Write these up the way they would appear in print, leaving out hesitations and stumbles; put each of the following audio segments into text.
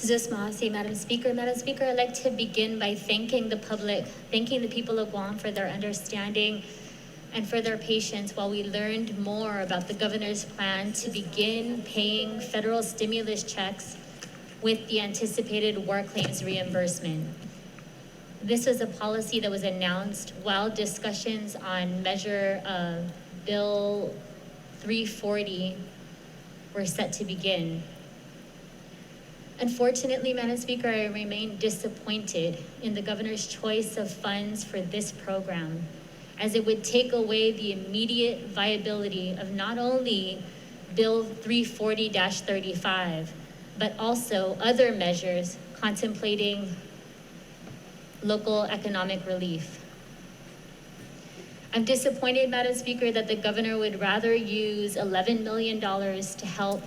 Suzasmasi, Madam Speaker. Madam Speaker, I'd like to begin by thanking the public, thanking the people of Guam for their understanding and for their patience while we learned more about the governor's plan to begin paying federal stimulus checks with the anticipated war claims reimbursement. This was a policy that was announced while discussions on Bill 340 were set to begin. Unfortunately, Madam Speaker, I remain disappointed in the governor's choice of funds for this program, as it would take away the immediate viability of not only Bill 340-35, but also other measures contemplating local economic relief. I'm disappointed, Madam Speaker, that the governor would rather use $11 million to help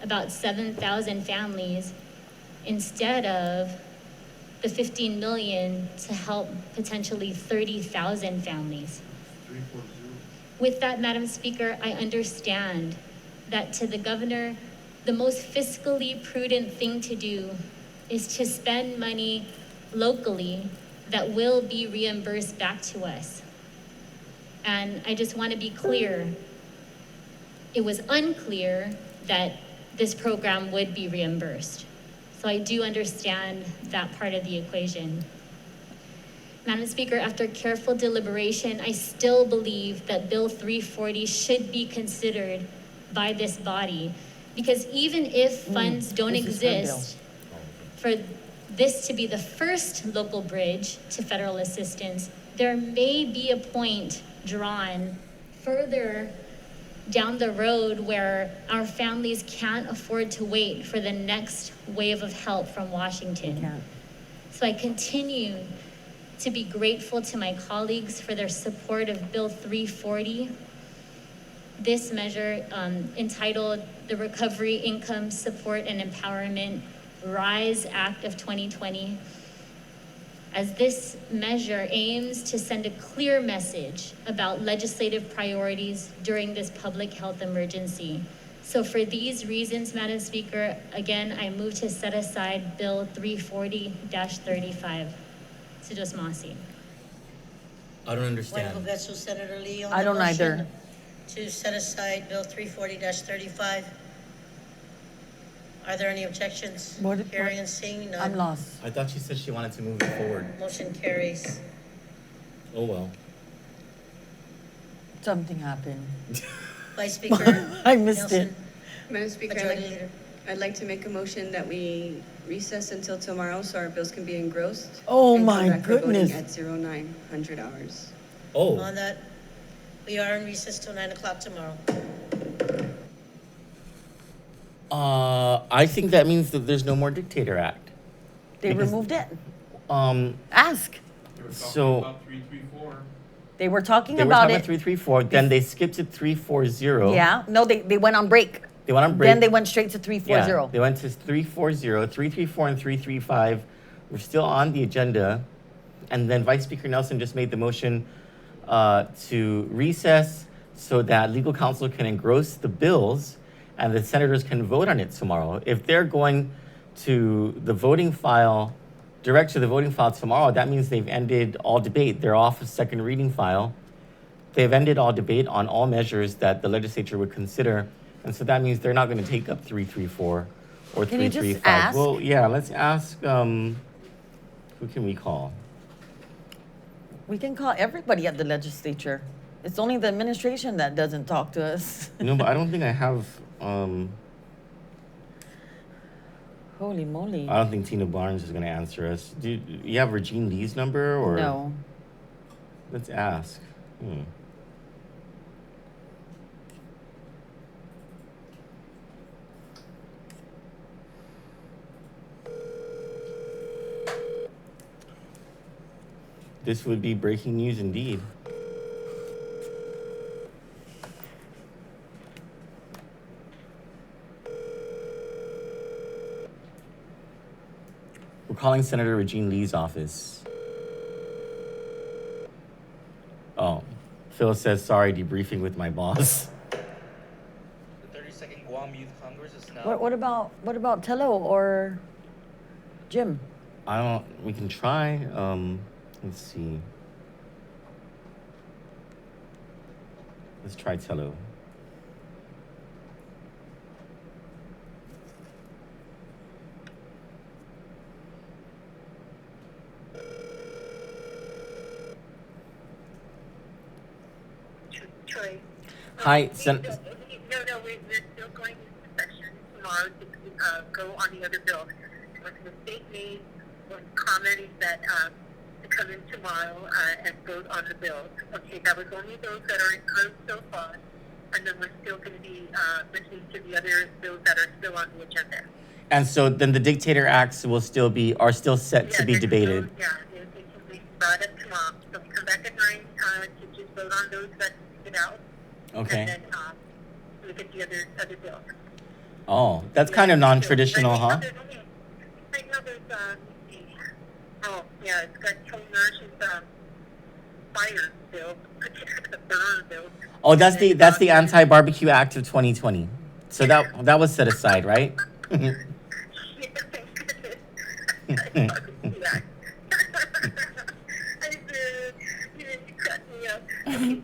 about 7,000 families instead of the $15 million to help potentially 30,000 families. With that, Madam Speaker, I understand that to the governor, the most fiscally prudent thing to do is to spend money locally that will be reimbursed back to us. And I just want to be clear, it was unclear that this program would be reimbursed. So I do understand that part of the equation. Madam Speaker, after careful deliberation, I still believe that Bill 340 should be considered by this body, because even if funds don't exist for this to be the first local bridge to federal assistance, there may be a point drawn further down the road where our families can't afford to wait for the next wave of help from Washington. So I continue to be grateful to my colleagues for their support of Bill 340. This measure, entitled the Recovery, Income, Support, and Empowerment RISE Act of 2020, as this measure aims to send a clear message about legislative priorities during this public health emergency. So for these reasons, Madam Speaker, again, I move to set aside Bill 340-35. Sujos Masi. I don't understand. Senator Lee on I the don't motion either. to set aside Bill 340-35. Are there any objections? Hearing and seeing none. I'm lost. I thought she said she wanted to move it forward. Motion carries. Oh, well. Something happened. Vice Speaker I missed Nelson, it. Madam Speaker, Majority Leader. I'd like to make a motion that we recess until tomorrow so our bills can be engrossed. Oh and come my back for voting goodness. At 0900 hours. Oh, On that, we are in recess till 9 o'clock tomorrow. I think that means that there's no more Dictator Act. They Because- removed it. So- Ask. They were talking about 334. They were talking They were about talking about it. 334, then they skipped to 340. Yeah. No, they went on break. They went on break. Then they went straight to Yeah, 340. they went to 340, 334, and 335. We're still on the agenda. And then Vice Speaker Nelson just made the motion to recess so that legal counsel can engross the bills and the senators can vote on it tomorrow. If they're going to the voting file, direct to the voting file tomorrow, that means they've ended all debate. They're off a second reading file. They've ended all debate on all measures that the legislature would consider. And so that means they're not going to take up 334 or Can you just 335. ask? Well, yeah, let's ask, who can we call? We can call everybody at the legislature. It's only the administration that doesn't talk to us. No, but I don't think I have, Holy moly. I don't think Tina Barnes is going to answer us. Do you have Regine Lee's number or? No. Let's ask. This would be breaking news indeed. We're calling Senator Regine Lee's office. Oh, Phil says, sorry, debriefing with my boss. The 32nd Guam Youth Congress is now. What about Tello or Jim, we can try. Let's see. Let's try Tello. Troy. Hi, We're still going into session tomorrow to go on the other bill. What the state made was commenting that to come in tomorrow and vote on the bills. Okay, that was only those that are included so far, and then we're still going to be listening to the other bills that are still on the agenda. And so then the Dictator Acts are still set to be they're debated. Still, they can be brought up tomorrow. So we come back at 9 to just vote on those that get out. Okay. And then look at the other bills. Oh, that's kind of non-traditional, Right now huh? there's, oh, yeah, it's got Tony Marsh's fire bill, the burn bill. Oh, that's the Anti-Barbecue Act of 2020. So that was set aside, right? Yeah, thank goodness. I did. You cut me up. And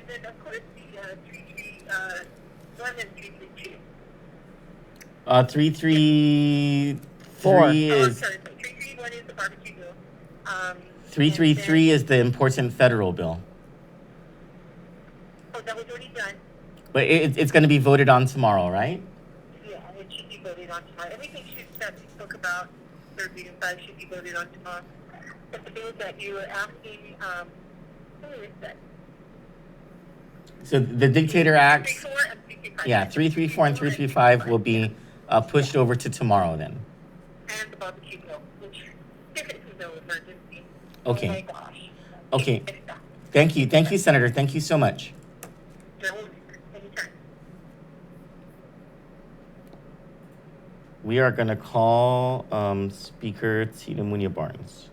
then, of course, the 331 and 332. 334 is sorry. 331 is the barbecue bill. 333 is the important federal bill. Oh, that was already done. But it's going to be voted on tomorrow, right? Yeah, it should be voted on tomorrow. Everything that we spoke about, third reading 5 should be voted on tomorrow. But the bills that you were asking, who is that? So the Dictator Act, 334 and 335. yeah, 334 and 335 will be pushed over to tomorrow then. And the barbecue bill, which, if it's no emergency. Okay. Oh my gosh. Okay. Thank you, Senator. Thank you so much. Anytime. We are going to call Speaker Tita Munya Barnes.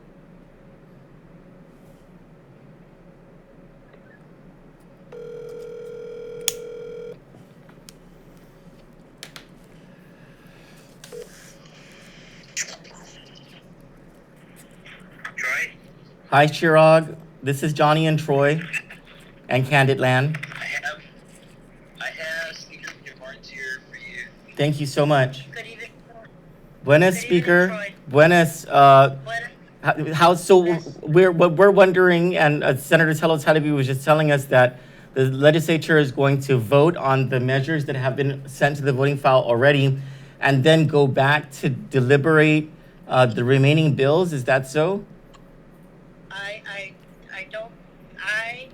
Troy, Hi, Chirag. This is Johnny and Troy and Kandit Land. I have Speaker Barnes here for you. Thank you so much. Good evening. Buenas, Good evening, Speaker. Troy. Buenas. We're wondering, and Senator Tello-Talebi was just telling us that the legislature is going to vote on the measures that have been sent to the voting file already, and then go back to deliberate the remaining bills. Is that so? I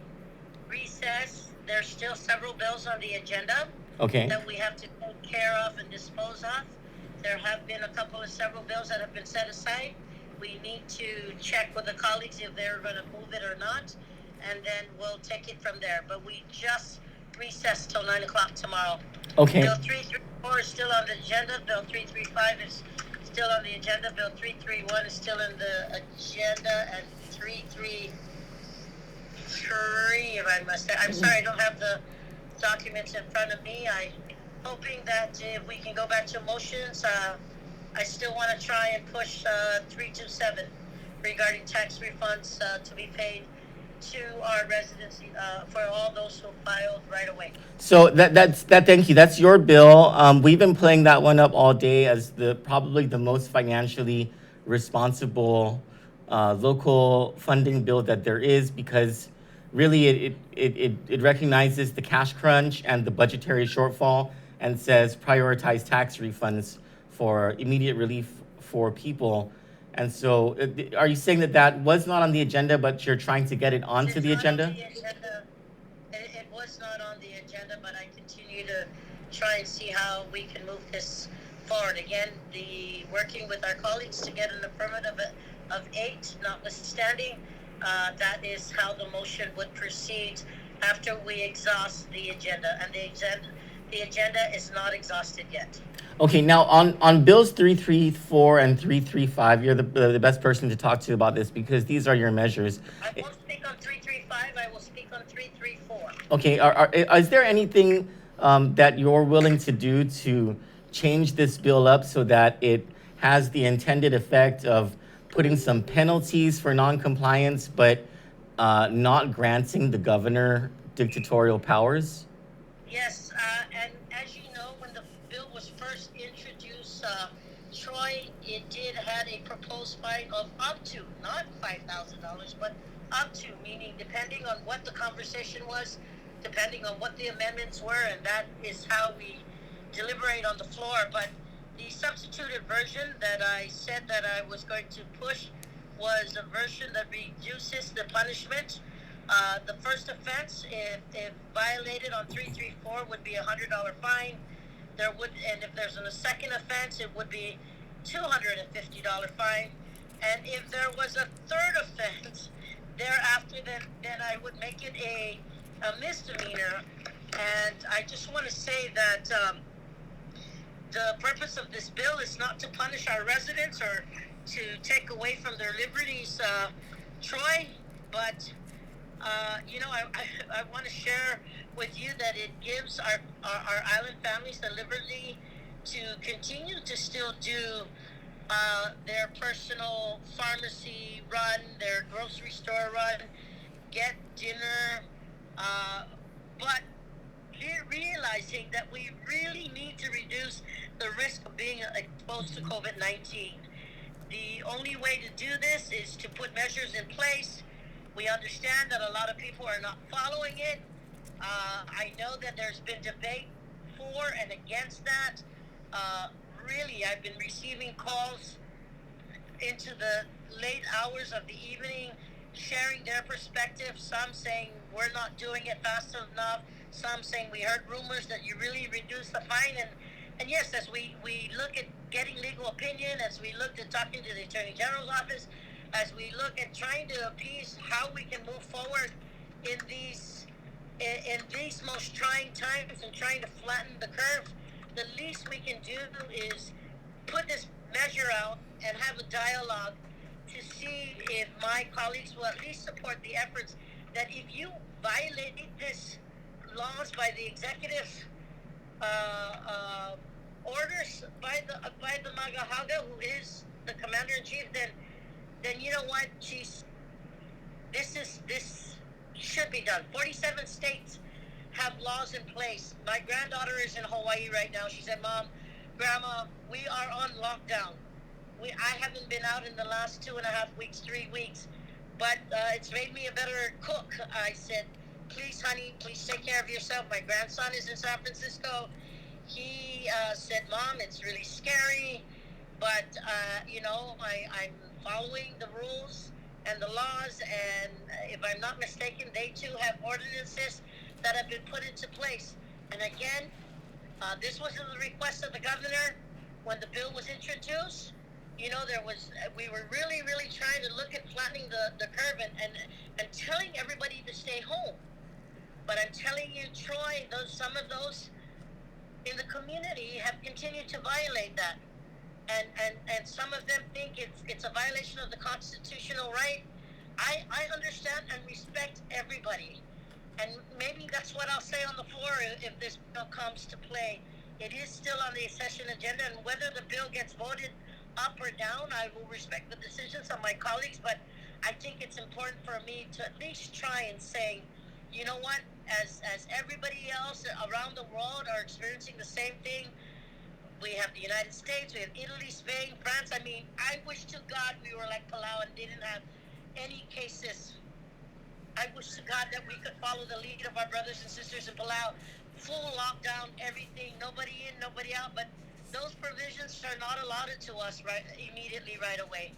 recess. There's still several bills on the agenda Okay. that we have to take care of and dispose of. There have been several bills that have been set aside. We need to check with the colleagues if they're going to move it or not, and then we'll take it from there. But we just recess till 9 o'clock tomorrow. Okay. Bill 334 is still on the agenda. Bill 335 is still on the agenda. Bill 331 is still in the agenda, and 333, if I must say. I'm sorry, I don't have the documents in front of me. I'm hoping that if we can go back to motions, I still want to try and push 327 regarding tax refunds to be paid to our residents for all those who filed right away. So thank you. That's your bill. We've been playing that one up all day as probably the most financially responsible local funding bill that there is, because really it recognizes the cash crunch and the budgetary shortfall and says prioritize tax refunds for immediate relief for people. And so are you saying that was not on the agenda, but you're trying to get it onto the agenda? It was not on the agenda, but I continue to try and see how we can move this forward. Again, working with our colleagues to get an affirmative of 8, notwithstanding, that is how the motion would proceed after we exhaust the agenda. And the agenda is not exhausted yet. Okay, now on bills 334 and 335, you're the best person to talk to about this because these are your measures. I won't speak on 335. I will speak on 334. Okay, is there anything that you're willing to do to change this bill up so that it has the intended effect of putting some penalties for noncompliance, but not granting the governor dictatorial powers? Yes, and as you know, when the bill was first introduced, Troy, it did had a proposed fine of up to, not $5,000, but up to, meaning depending on what the conversation was, depending on what the amendments were, and that is how we deliberate on the floor. But the substituted version that I said that I was going to push was a version that reduces the punishment. The first offense, if violated on 334, would be $100 fine. There would, and if there's a second offense, it would be $250 fine. And if there was a third offense thereafter, then I would make it a misdemeanor. And I just want to say that the purpose of this bill is not to punish our residents or to take away from their liberties, Troy, but I want to share with you that it gives our island families the liberty to continue to still do their personal pharmacy run, their grocery store run, get dinner, but realizing that we really need to reduce the risk of being exposed to COVID-19. The only way to do this is to put measures in place. We understand that a lot of people are not following it. I know that there's been debate for and against that. Really, I've been receiving calls into the late hours of the evening, sharing their perspective. Some saying we're not doing it fast enough. Some saying we heard rumors that you really reduced the fine. And yes, as we look at getting legal opinion, as we look at talking to the Attorney General's office, as we look at trying to appease how we can move forward in these most trying times and trying to flatten the curve, the least we can do is put this measure out and have a dialogue to see if my colleagues will at least support the efforts that if you violate this laws by the executive orders by the Magahaga, who is the commander-in-chief, then you know what, this should be done. 47 states have laws in place. My granddaughter is in Hawaii right now. She said, Mom, Grandma, we are on lockdown. I haven't been out in the last 2.5 weeks, 3 weeks, but it's made me a better cook. I said, please, honey, please take care of yourself. My grandson is in San Francisco. He said, Mom, it's really scary, but, I'm following the rules and the laws, and if I'm not mistaken, they too have ordinances that have been put into place. And again, this was the request of the governor when the bill was introduced. We were really, really trying to look at flattening the curve and telling everybody to stay home. But I'm telling you, Troy, some of those in the community have continued to violate that. And some of them think it's a violation of the constitutional right. I understand and respect everybody. And maybe that's what I'll say on the floor if this bill comes to play. It is still on the session agenda, and whether the bill gets voted up or down, I will respect the decisions of my colleagues, but I think it's important for me to at least try and say, you know what, as everybody else around the world are experiencing the same thing. We have the United States, we have Italy, Spain, France. I mean, I wish to God we were like Palau and didn't have any cases. I wish to God that we could follow the lead of our brothers and sisters in Palau. Full lockdown, everything, nobody in, nobody out. But those provisions are not allotted to us immediately right away.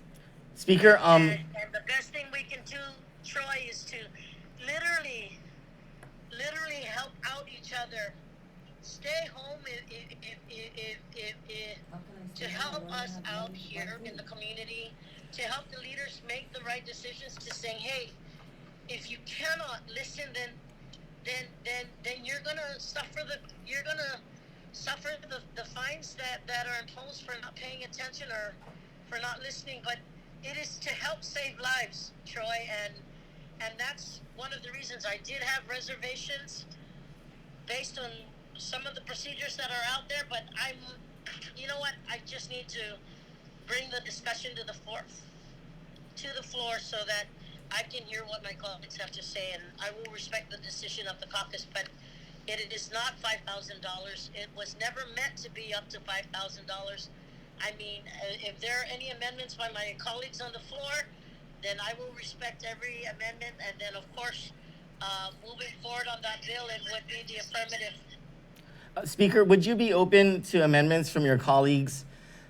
Speaker, and the best thing we can do, Troy, is to literally help out each other. Stay home to help us out here in the community, to help the leaders make the right decisions, to saying, hey, if you cannot listen, then you're gonna suffer the fines that are imposed for not paying attention or for not listening. But it is to help save lives, Troy, and that's one of the reasons I did have reservations based on some of the procedures that are out there. But you know what, I just need to bring the discussion to the floor, so that I can hear what my colleagues have to say, and I will respect the decision of the caucus, but it is not $5,000. It was never meant to be up to $5,000. I mean, if there are any amendments by my colleagues on the floor, then I will respect every amendment, and then, of course, moving forward on that bill, it would be the affirmative. Speaker, would you be open to amendments from your colleagues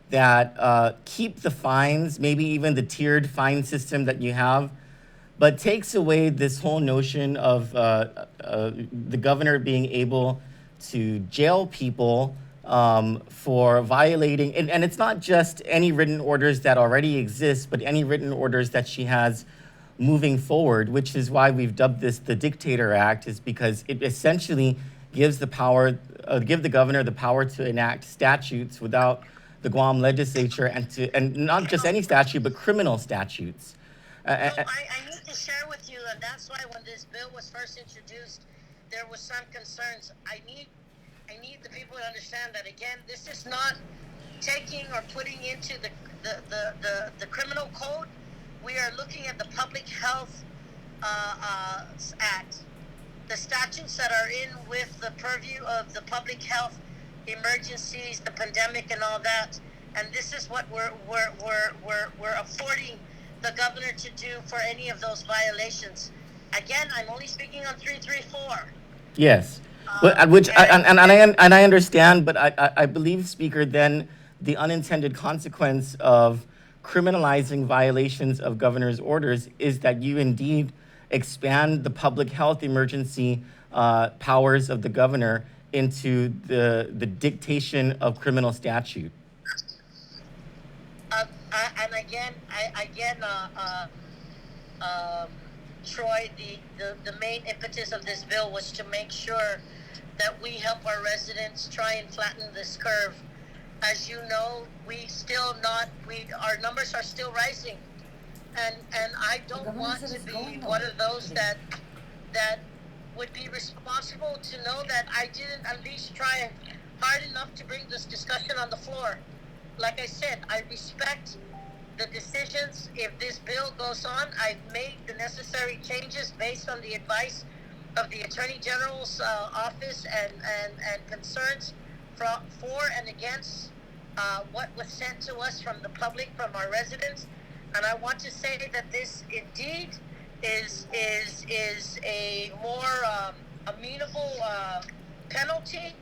that keep the fines, maybe even the tiered fine system that you have, but takes away this whole notion of the governor being able to jail people for violating, and it's not just any written orders that already exist, but any written orders that she has moving forward, which is why we've dubbed this the Dictator Act, is because it essentially gives the power, give the governor the power to enact statutes without the Guam legislature, and not just any statute, but criminal statutes. So I need to share with you, and that's why when this bill was first introduced, there was some concerns. I need the people to understand that, again, this is not taking or putting into the criminal code. We are looking at the Public Health Act, the statutes that are in with the purview of the public health emergencies, the pandemic, and all that. And this is what we're affording the governor to do for any of those violations. Again, I'm only speaking on 334. Yes, which I understand, but I believe, Speaker, then the unintended consequence of criminalizing violations of governor's orders is that you indeed expand the public health emergency powers of the governor into the dictation of criminal statute. And again, Troy, the main impetus of this bill was to make sure that we help our residents try and flatten this curve. As you know, our numbers are still rising, and I don't want to be one of those that would be responsible to know that I didn't at least try hard enough to bring this discussion on the floor. Like I said, I respect the decisions. If this bill goes on, I've made the necessary changes based on the advice of the Attorney General's office and concerns for and against what was sent to us from the public, from our residents. And I want to say that this indeed is a more amenable penalty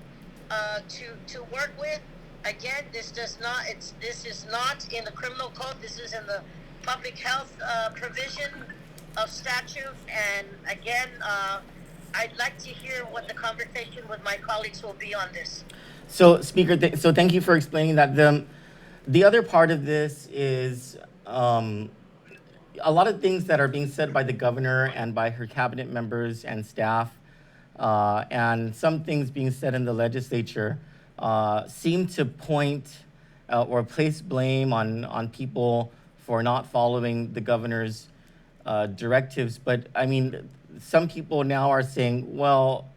to work with. Again, this is not in the criminal code. This is in the public health provision of statute. And again, I'd like to hear what the conversation with my colleagues will be on this. So, Speaker, so thank you for explaining that. The other part of this is a lot of things that are being said by the governor and by her cabinet members and staff, and some things being said in the legislature seem to point or place blame on people for not following the governor's directives. But I mean, some people now are saying, well,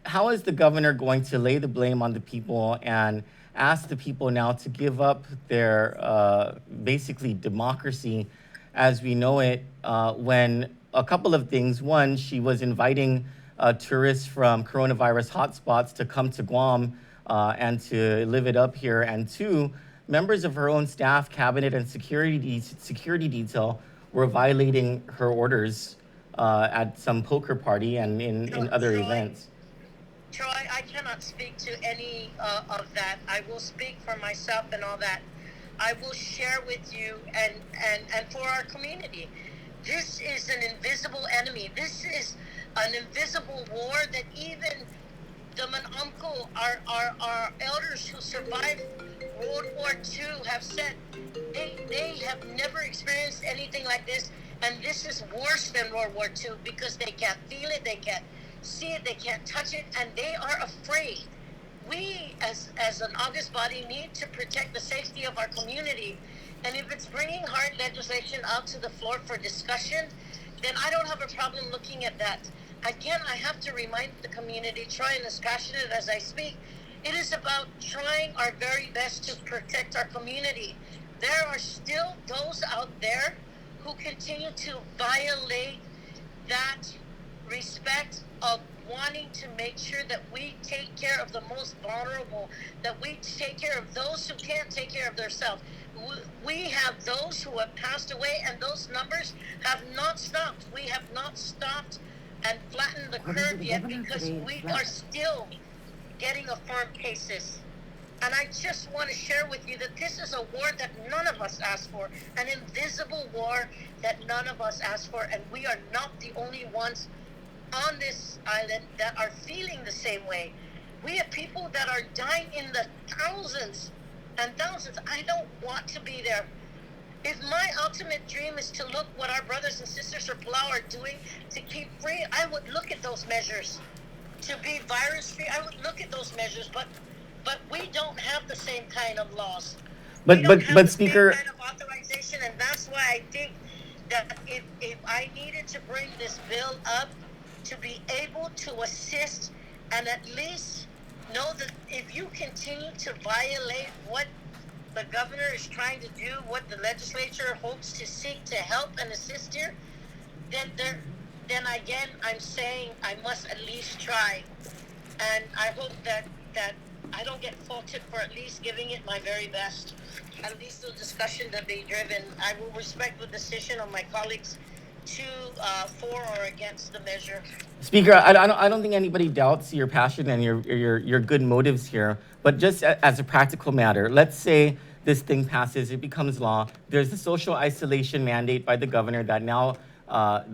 how is the governor going to lay the blame on the people and ask the people now to give up their basically democracy as we know it, when a couple of things. One, she was inviting tourists from coronavirus hotspots to come to Guam and to live it up here. And two, members of her own staff, cabinet, and security detail were violating her orders at some poker party and in other events. Troy, I cannot speak to any of that. I will speak for myself and all that. I will share with you and for our community. This is an invisible enemy. This is an invisible war that even the uncle, our elders who survived World War II have said they have never experienced anything like this, and this is worse than World War II because they can't feel it, they can't see it, they can't touch it, and they are afraid. We, as an August body, need to protect the safety of our community, and if it's bringing hard legislation out to the floor for discussion, then I don't have a problem looking at that. Again, I have to remind the community, trying as passionate as I speak, it is about trying our very best to protect our community. there are still those out there who continue to violate that respect of wanting to make sure that we take care of the most vulnerable, that we take care of those who can't take care of themselves. We have those who have passed away, and those numbers have not stopped. We have not stopped and flattened the curve yet because we are still getting affirmed cases. And I just want to share with you that this is a war that none of us asked for, an invisible war that none of us asked for, and we are not the only ones on this island that are feeling the same way. We have people that are dying in the thousands and thousands. I don't want to be there. If my ultimate dream is to look what our brothers and sisters from Palau are doing to keep free, I would look at those measures. To be virus free, I would look at those measures, but we don't have the same kind of laws. We don't have the Speaker, same kind of authorization, and that's why I think that if I needed to bring this bill up to be able to assist and at least know that if you continue to violate what the governor is trying to do, what the legislature hopes to seek to help and assist here, then again, I'm saying I must at least try. And I hope that I don't get faulted for at least giving it my very best. At least the discussion to be driven. I will respect the decision of my colleagues to for or against the measure. Speaker, I don't think anybody doubts your passion and your good motives here. But just as a practical matter, let's say this thing passes, it becomes law. There's a social isolation mandate by the governor that now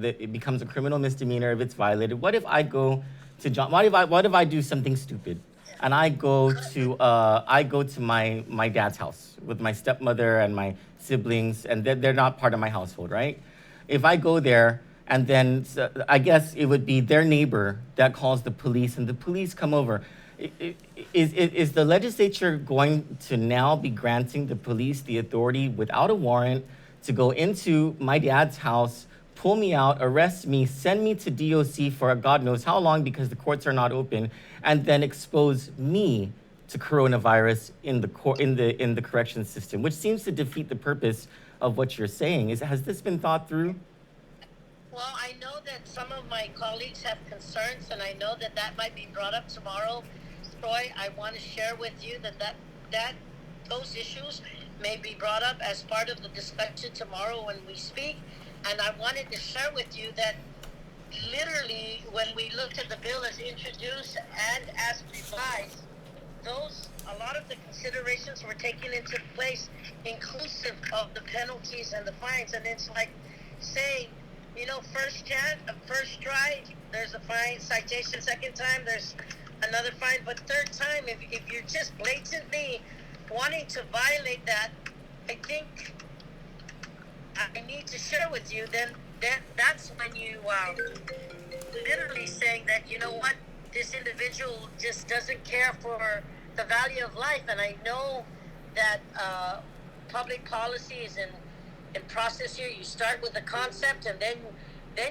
it becomes a criminal misdemeanor if it's violated. What if I go to John? What if I do something stupid, and I go to my dad's house with my stepmother and my siblings, and they're not part of my household, right? If I go there, and then I guess it would be their neighbor that calls the police, and the police come over. Is the legislature going to now be granting the police the authority without a warrant to go into my dad's house, pull me out, arrest me, send me to DOC for God knows how long because the courts are not open, and then expose me to coronavirus in the corrections system, which seems to defeat the purpose of what you're saying? Has this been thought through? Well, I know that some of my colleagues have concerns, and I know that might be brought up tomorrow. Troy, I want to share with you that those issues may be brought up as part of the discussion tomorrow when we speak. And I wanted to share with you that literally when we looked at the bill as introduced and as revised, a lot of the considerations were taken into place, inclusive of the penalties and the fines. And it's like saying, first try, there's a fine, citation, second time, there's another fine, but third time, if you're just blatantly wanting to violate that, I think I need to share with you, then that's when you literally saying that, you know what, this individual just doesn't care for the value of life. And I know that public policy is in process here. You start with a concept, and then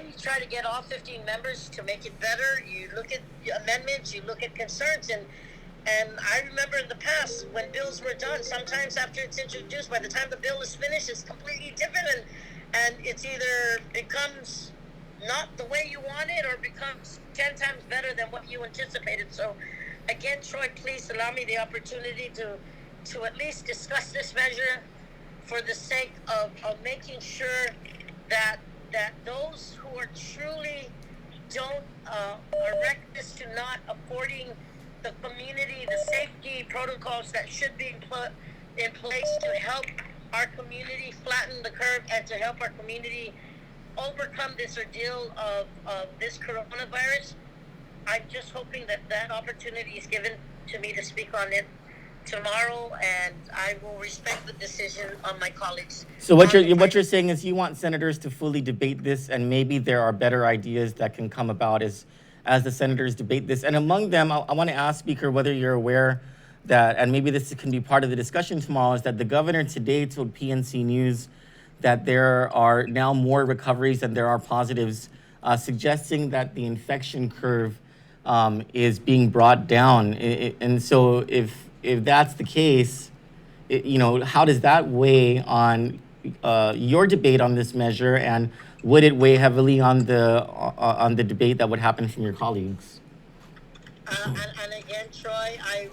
you try to get all 15 members to make it better. You look at amendments, you look at concerns, and I remember in the past when bills were done, sometimes after it's introduced, by the time the bill is finished, it's completely different, and it's either becomes not the way you want it or becomes 10 times better than what you anticipated. So again, Troy, please allow me the opportunity to at least discuss this measure for the sake of making sure that those who are truly are reckless to not affording the community the safety protocols that should be put in place to help our community flatten the curve and to help our community overcome this ordeal of this coronavirus. I'm just hoping that opportunity is given to me to speak on it tomorrow, and I will respect the decision of my colleagues. So what you're saying is you want senators to fully debate this, and maybe there are better ideas that can come about as the senators debate this. And among them, I want to ask, Speaker, whether you're aware that, and maybe this can be part of the discussion tomorrow, is that the governor today told PNC News that there are now more recoveries than there are positives, suggesting that the infection curve is being brought down. And so if that's the case, how does that weigh on your debate on this measure, and would it weigh heavily on the debate that would happen from your colleagues? And again, Troy, I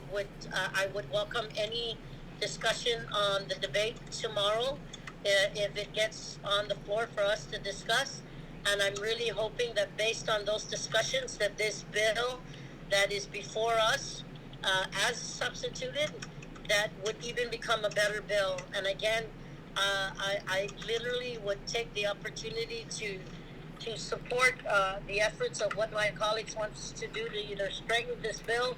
would welcome any discussion on the debate tomorrow if it gets on the floor for us to discuss. And I'm really hoping that based on those discussions, that this bill that is before us, as substituted, that would even become a better bill. And again, I literally would take the opportunity to support the efforts of what my colleagues want to do to either strengthen this bill,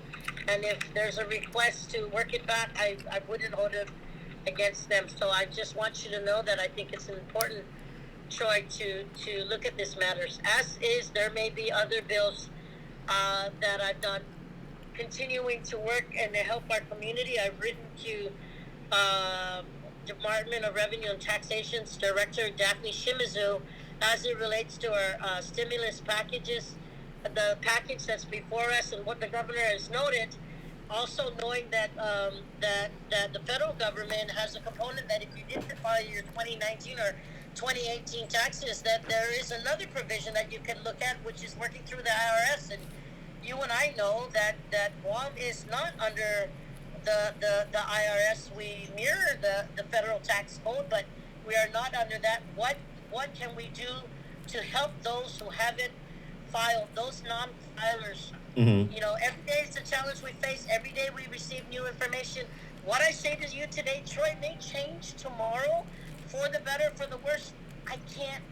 and if there's a request to work it back, I wouldn't hold it against them. So I just want you to know that I think it's important, Troy, to look at this matters. As is, there may be other bills that I've done continuing to work and to help our community. I've written to Department of Revenue and Taxation's Director, Daphne Shimizu, as it relates to our stimulus packages, the package that's before us, and what the governor has noted. Also knowing that that the federal government has a component that if you didn't file your 2019 or 2018 taxes, that there is another provision that you can look at, which is working through the IRS. And you and I know that Guam is not under the IRS. We mirror the federal tax code, but we are not under that. What can we do to help those who haven't filed, those non-filers? Mm-hmm. Every day is a challenge we face. Every day we receive new information. What I say to you today, Troy, may change tomorrow for the better, for the worse. I can't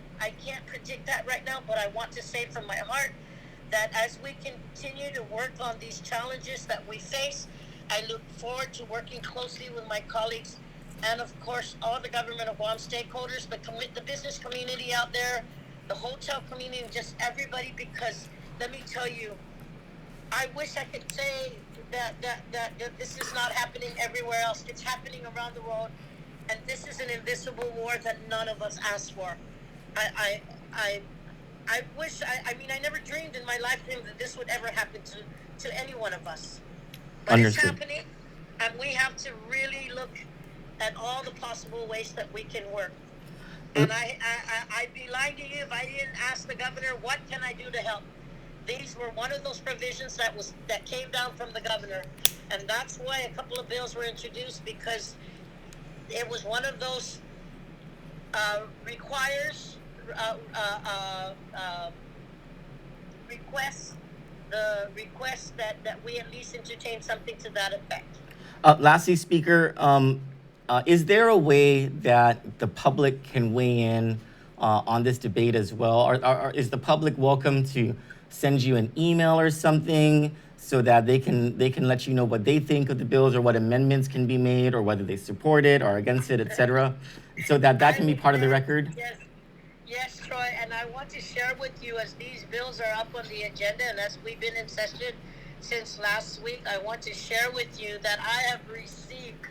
predict that right now, but I want to say from my heart that as we continue to work on these challenges that we face, I look forward to working closely with my colleagues and, of course, all the government of Guam stakeholders, the business community out there, the hotel community, and just everybody, because let me tell you, I wish I could say that this is not happening everywhere else. It's happening around the world, and this is an invisible war that none of us asked for. I wish, I never dreamed in my lifetime that this would ever happen to any one of us. But Understood. It's happening, and we have to really look at all the possible ways that we can work. And I'd be lying to you if I didn't ask the governor, what can I do to help? These were one of those provisions that came down from the governor. And that's why a couple of bills were introduced, because it was one of those requests, that we at least entertain something to that effect. Lastly, Speaker, is there a way that the public can weigh in on this debate as well? Or is the public welcome to send you an email or something so that they can let you know what they think of the bills, or what amendments can be made, or whether they support it or against it, etc., so that can be part of the record? Yes, Troy, and I want to share with you, as these bills are up on the agenda and as we've been in session since last week, I want to share with you that I have received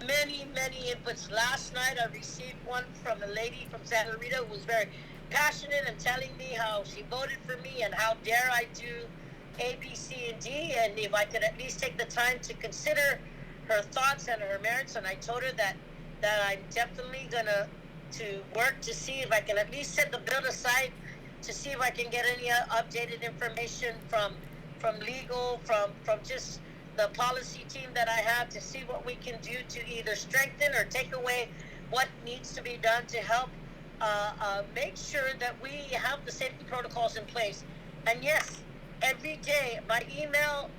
many inputs. Last night I received one from a lady from Santa Rita who was very passionate and telling me how she voted for me and how dare I do A, B, C, and D, and if I could at least take the time to consider her thoughts and her merits. And I told her that I'm definitely gonna work to see if I can at least set the bill aside to see if I can get any updated information from legal, from just the policy team that I have, to see what we can do to either strengthen or take away what needs to be done to help make sure that we have the safety protocols in place. And yes, every day my email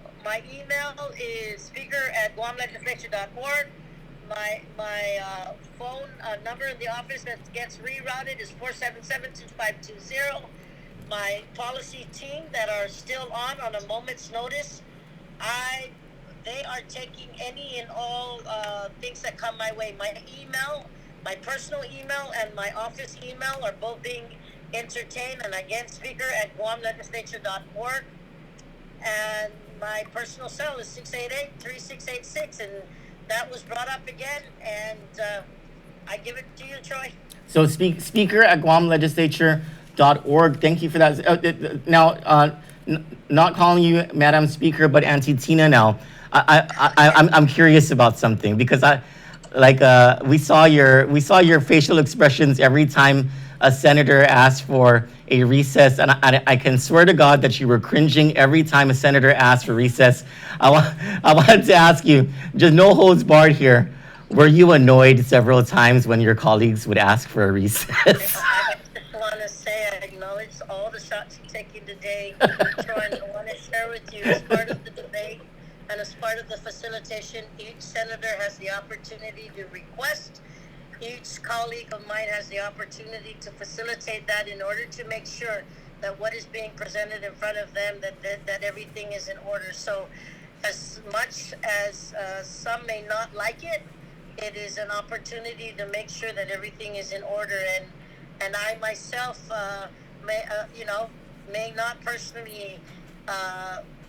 is speaker@guamlegislature.org. My phone number in the office that gets rerouted is 477-2520. My policy team that are still on a moment's notice, they are taking any and all things that come my way. My email, my personal email, and my office email are both being entertained. And again, speaker@guamlegislature.org. And my personal cell is 688-3686. And that was brought up again. And I give it to you, Troy. So speaker@guamlegislature.org. Thank you for that. Now, not calling you Madam Speaker, but Auntie Tina now. I'm curious about something, because Like we saw your facial expressions every time a senator asked for a recess, and I can swear to God that you were cringing every time a senator asked for recess. I wanted to ask you, just no holds barred here. Were you annoyed several times when your colleagues would ask for a recess? I just want to say I acknowledge all the shots you're taking today, Troy, and I want to share with you as part of the debate and as part of the facilitation, each senator has the opportunity to request. Each colleague of mine has the opportunity to facilitate that in order to make sure that what is being presented in front of them, that everything is in order. So as much as some may not like it, it is an opportunity to make sure that everything is in order. And I myself may not personally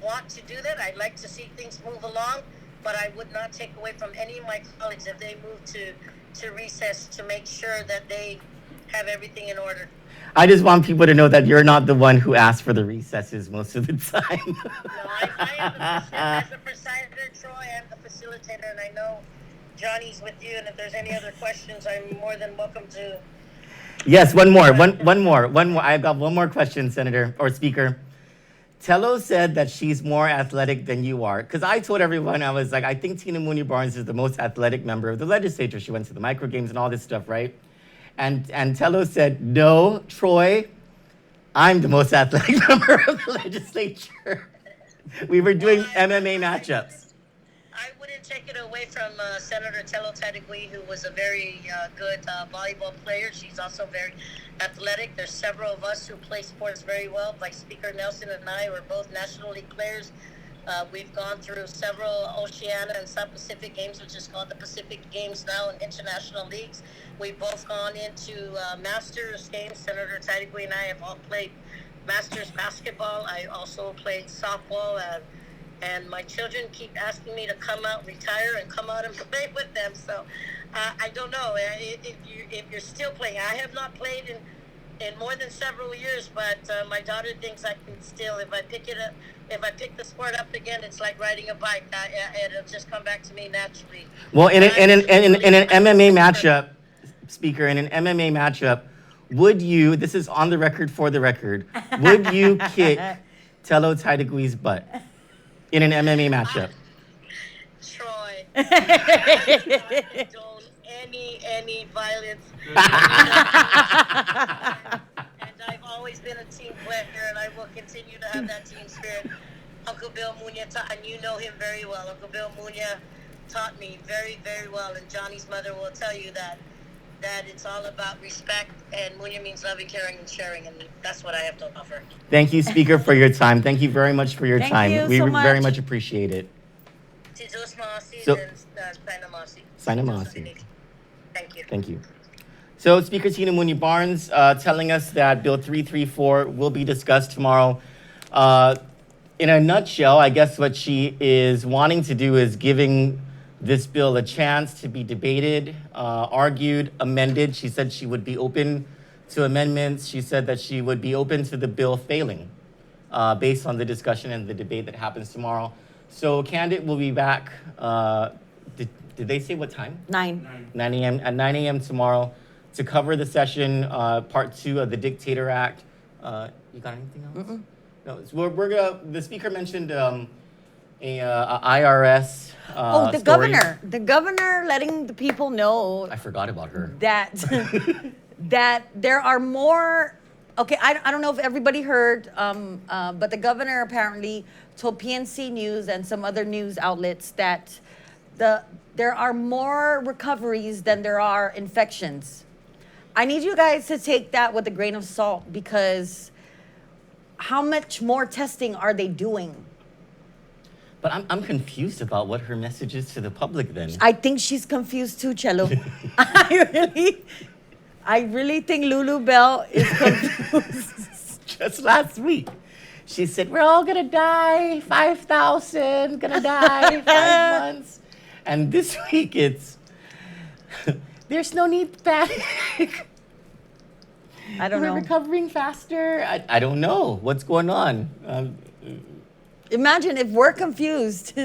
want to do that. I'd like to see things move along, but I would not take away from any of my colleagues if they move to recess to make sure that they have everything in order. I just want people to know that you're not the one who asked for the recesses most of the time. No, I am as a presider, Troy, I'm the facilitator, and I know Johnny's with you, and if there's any other questions, I'm more than welcome to. Yes, one more. I've got one more question, Senator or Speaker. Tello said that she's more athletic than you are. Because I told everyone, I was like, I think Tina Mooney Barnes is the most athletic member of the legislature. She went to the micro games and all this stuff, right? And Tello said, no, Troy, I'm the most athletic member of the legislature. We were doing MMA matchups. I wouldn't take it away from Senator Tello Tadigui, who was a very good volleyball player. She's also very athletic. There's several of us who play sports very well. Vice Speaker Nelson and I were both National League players. We've gone through several Oceania and South Pacific games, which is called the Pacific Games now in international leagues. We've both gone into Masters games. Senator Tadigui and I have all played Masters basketball. I also played softball. And my children keep asking me to come out, retire, and come out and play with them. So I don't know if you're still playing. I have not played in more than several years, but my daughter thinks I can still. If I pick the sport up again, it's like riding a bike. It'll just come back to me naturally. Well, in an MMA matchup, Speaker, in an MMA matchup, would you? This is on the record for the record. Would you kick Tello Taidigui's butt? In an MMA matchup. Troy, I don't condone any violence. And I've always been a team player, and I will continue to have that team spirit. Uncle Bill Munya, and you know him very well. Uncle Bill Munya taught me very, very well, and Johnny's mother will tell you that it's all about respect, and Munya means loving, caring, and sharing, and that's what I have to offer. Thank you, Speaker, for your time. Thank you very much for your Thank time. you We so very much. much appreciate it. So, Sinamasi. Thank you. Thank you. So, Speaker Tina Mooney Barnes telling us that Bill 334 will be discussed tomorrow. In a nutshell, I guess what she is wanting to do is giving this bill a chance to be debated, argued, amended. She said she would be open to amendments. She said that she would be open to the bill failing based on the discussion and the debate that happens tomorrow. So Kandit will be back. Did they say what time? 9. 9 a.m. At 9 a.m. tomorrow to cover the session, part 2 of the Dictator Act. You got anything else? Mm-mm. No, so we're gonna. The speaker mentioned a IRS. The story. the governor letting the people know I forgot about her. that that there are more. Okay, I don't know if everybody heard, but the governor apparently told PNC News and some other news outlets that there are more recoveries than there are infections. I need you guys to take that with a grain of salt, because how much more testing are they doing? But I'm confused about what her message is to the public then. I think she's confused too, Cello. I really think Lulu Bell is confused. Just last week, she said, we're all gonna die, 5,000, gonna die, 5 months. And this week it's, there's no need to panic. I don't know. We're recovering faster. I don't know what's going on. Imagine if we're confused.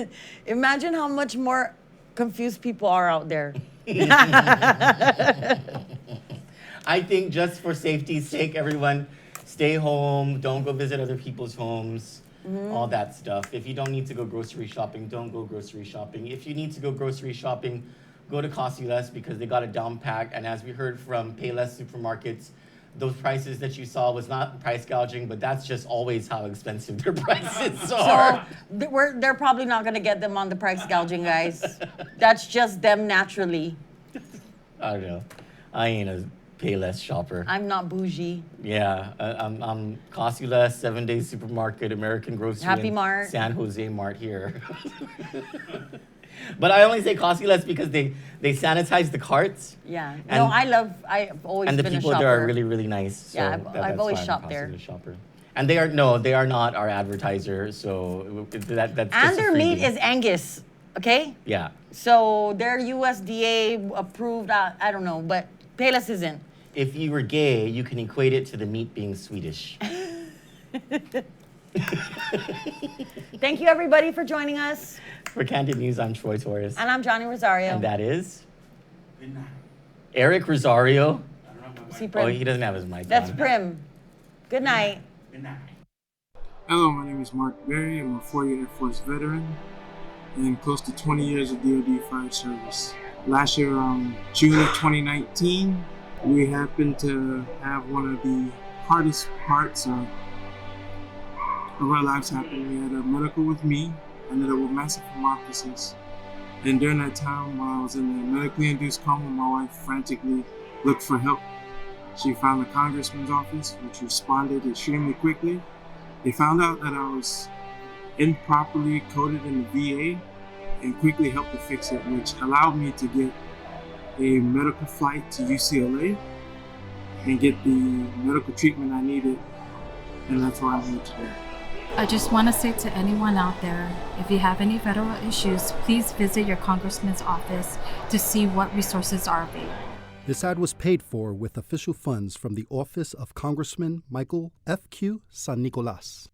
Imagine how much more confused people are out there. I think just for safety's sake, everyone stay home, don't go visit other people's homes, all that stuff. If you don't need to go grocery shopping, don't go grocery shopping. If you need to go grocery shopping, go to Cost Less because they got it down packed. And as we heard from Payless supermarkets, those prices that you saw was not price gouging, but that's just always how expensive their prices are. So they're probably not gonna get them on the price gouging, guys. That's just them naturally. I don't know. I ain't a Payless shopper. I'm not bougie. Yeah, I'm Cost Less, 7 Day Supermarket, American Grocery, Happy and Mart. San Jose Mart here. But I only say Cost Less because they sanitize the carts. Yeah. And- No, I've always And the been people a shopper. there are really, really nice. So Yeah, that's I've why always I'm a shopped Cost there. Less shopper. And they are not our advertiser. So that's And just a their meat freebie. is Angus, okay? Yeah. So they're USDA approved, I don't know, but Payless isn't. If you were gay, you can equate it to the meat being Swedish. Thank you, everybody, for joining us. For Candid News, I'm Troy Torres. And I'm Johnny Rosario. And that is Good night. Eric Rosario. I don't have my See mic. Prim. Oh, he doesn't have his mic That's on. Prim. Good night. Good night. Hello, my name is Mark Berry. I'm a 4-year Air Force veteran and close to 20 years of DoD fire service. Last year, June of 2019, we happened to have one of the hardest parts of our lives happen. We had a medical with me, ended up with massive hemoptysis. And during that time, while I was in the medically induced coma, my wife frantically looked for help. She found the congressman's office, which responded extremely quickly. They found out that I was improperly coded in the VA and quickly helped to fix it, which allowed me to get a medical flight to UCLA and get the medical treatment I needed, and that's why I'm here today. I just want to say to anyone out there, if you have any federal issues, please visit your congressman's office to see what resources are available. This ad was paid for with official funds from the Office of Congressman Michael F.Q. San Nicolas.